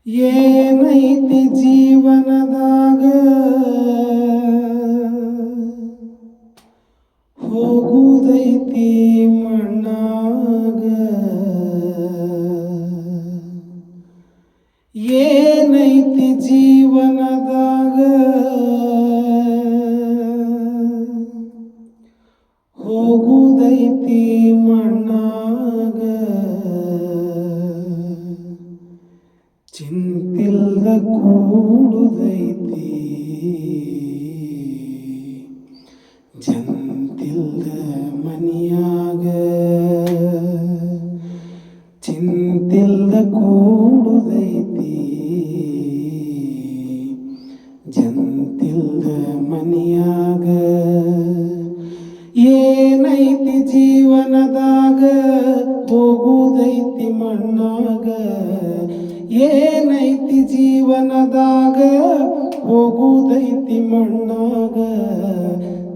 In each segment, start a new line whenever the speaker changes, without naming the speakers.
ಏನೈತಿ ಜೀವನದಾಗ ಹೋಗುದೈತಿ ಮಣ್ಣಾಗ. ಏನೈತಿ ಜೀವನದಾಗ ಹೋಗುದೈತಿ ಮಣ್ಣಾಗ. ಚಿಂತಿಲ್ದ ಕೂಡುದೈತಿ ಜಂತಿಲ್ದ ಮನಿಯಾಗ. ಚಿಂತಿಲ್ದ ಕೂಡುದೈತಿ ಜಂತಿಲ್ದ ಮನಿಯಾಗ. ಏನೈತಿ ಜೀವನದಾಗ ಹೋಗುದೈತಿ ಮಣ್ಣಾಗ. ಏನೈತಿ ಜೀವನದಾಗ ಹೋಗುದೈತಿ ಮಣ್ಣಾಗ.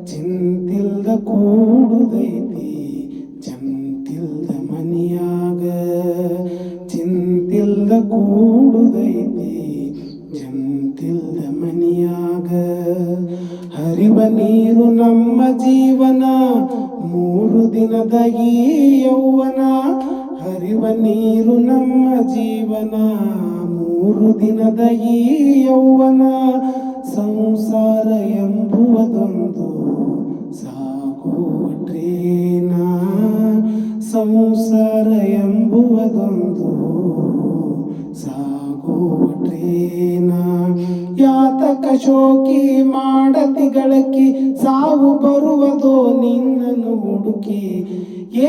ಚಿಂತಿಲ್ದ ಕೂಡುದೈತಿ ಜಂತಿಲ್ದ ಮನಿಯಾಗ. ಚಿಂತಿಲ್ದ ಕೂಡುದೈತಿ ಜಂತಿಲ್ದ ಮನಿಯಾಗ. ಹರಿವ ನೀರು ನಮ್ಮ ಜೀವನ, 3 ದಿನದ ಈ ಯೌವನ. ಹರಿವ ನೀರು ನಮ್ಮ ಜೀವನ, 3 ದಿನದ ಈ ಯೌವನ. ಸಂಸಾರ ಎಂಬುವುದೊಂದು ಸಾಗುವ ಟ್ರೇನ. ಸಂಸಾರ ಎಂಬುವುದೊಂದು ಸಾಗುವ ಟ್ರೇನ. ಯಾತಕ ಶೋಕಿ ಮಾಡತಿ ಗಳಕಿ, ಸಾವು ಬರುವುದೋ ನಿನ್ನನ್ನು ಹುಡುಕಿ.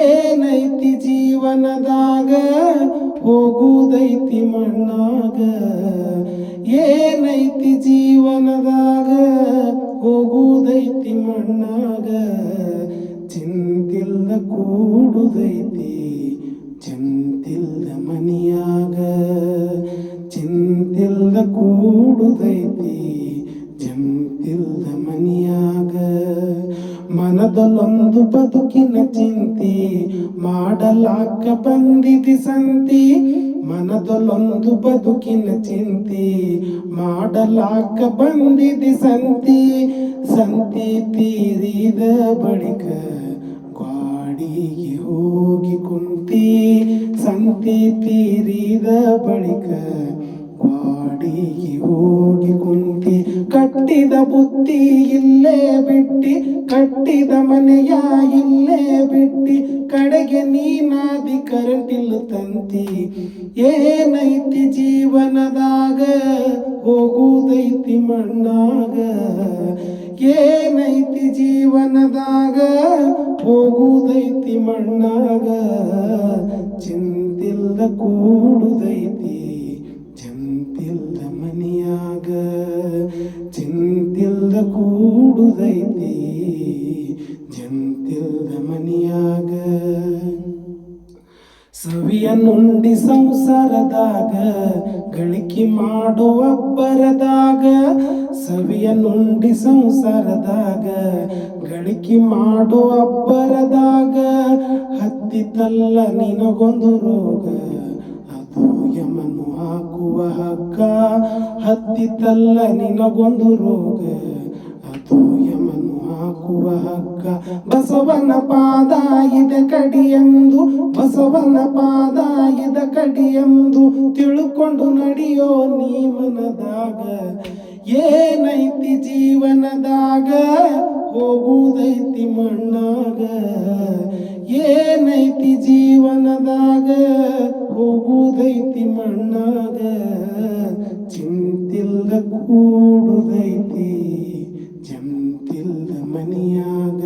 ಏನೈತಿ ಜೀವನದಾಗ ಹೋಗುದೈತಿ ಮಣ್ಣಾಗ. ಏನೈತಿ ಜೀವನದಾಗ ಹೋಗುದೈತಿ ಮಣ್ಣಾಗ. ಚಿಂತಿಲ್ದ ಕೂಡುದೈತಿ ಜಂತಿಲ್ದ ಮನಿಯಾಗ. ಚಿಂತಿಲ್ದ ಕೂಡುದೈತಿ ಜಂತಿಲ್ದ ಮನಿಯಾಗ. ಮನದಲ್ಲೊಂದು ಬದುಕಿನ ಚಿಂತಿ, ಮಾಡಲಾಕ ಬಂದಿದಿ ಸಂತಿ. ಮನದಲ್ಲೊಂದು ಬದುಕಿನ ಚಿಂತಿ, ಮಾಡಲಾಕ ಬಂದಿದಿ ಸಂತಿ. ಸಂತಿ ತೀರಿದ ಬಳಿಕ ಗಾಡಿಗೆ ಹೋಗಿ ಕುಂತಿ. ಸಂತಿ ತೀರಿದ ಬಳಿಕ ಗಾಡಿಗೆ ಹೋಗಿ ಕುಂತಿ. ಕಟ್ಟಿದ ಬುತ್ತಿ ಇಲ್ಲೇ ಬಿಟ್ಟಿ, ಕಟ್ಟಿದ ಮನೆಯ ಇಲ್ಲೇ ಬಿಟ್ಟಿ. ಕಡೆಗೆ ನೀನಾದಿ ಕರೆಂಟಿಲ್ಲ ತಂತಿ. ಏನೈತಿ ಜೀವನದಾಗ ಹೋಗುದೈತಿ ಮಣ್ಣಾಗ. ಏನೈತಿ ಜೀವನದಾಗ ಹೋಗುದೈತಿ ಮಣ್ಣಾಗ. ಚಿಂತಿಲ್ದ ಕೂಡುದೈತಿ ಜಂತಿಲ್ದ ಮನಿಯಾಗ. ಚಿಂತಿಲ್ದ ಕೂಡುದೈತಿ ಜಂತಿಲ್ದ ಮನಿಯಾಗ. ಸವಿಯನ್ನುಂಡಿ ಸಂಸಾರದಾಗ ಗಳಿಕೆ ಮಾಡುವ ಬರದಾಗ. ಸವಿಯನ್ನುಂಡಿ ಸಂಸಾರದಾಗ ಗಳಿಕೆ ಮಾಡುವ ಬರದಾಗ. ಹತ್ತಿತಲ್ಲ ನಿನಗೊಂದು ರೋಗ, ಅದು ಯಮನು ಹಾಕುವ ಹಗ್ಗ. ಹತ್ತಿತಲ್ಲ ನಿನಗೊಂದು ರೋಗ, ಅದು ಯಮನು ಹಾಕುವ ಹಗ್ಗ. ಬಸವನ ಪಾದ ಇದ ಕಡಿಯೆಂದು, ಬಸವನ ಪಾದ ಇದ ಕಡಿಯೆಂದು ತಿಳ್ಕೊಂಡು ನಡೆಯೋ ನೀ ಮನದಾಗ. ಏನೈತಿ ಜೀವನದಾಗ ಹೋಗುದೈತಿ ಮಣ್ಣಾಗ. ಏನೈತಿ ಜೀವನದಾಗ ಹೋಗುದೈತಿ ಮಣ್ಣಾಗ. ಚಿಂತಿಲ್ದ ಕೂಡುದೈತಿ ಜಂತಿಲ್ದ ಮನಿಯಾಗ.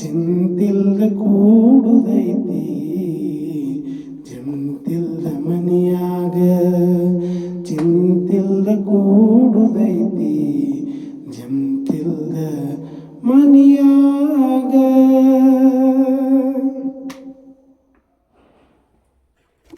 ಚಿಂತಿಲ್ದ ಕೂಡುದೈತಿ ಜಂತಿಲ್ದ ಮನಿಯಾಗ. ಚಿಂತಿಲ್ದ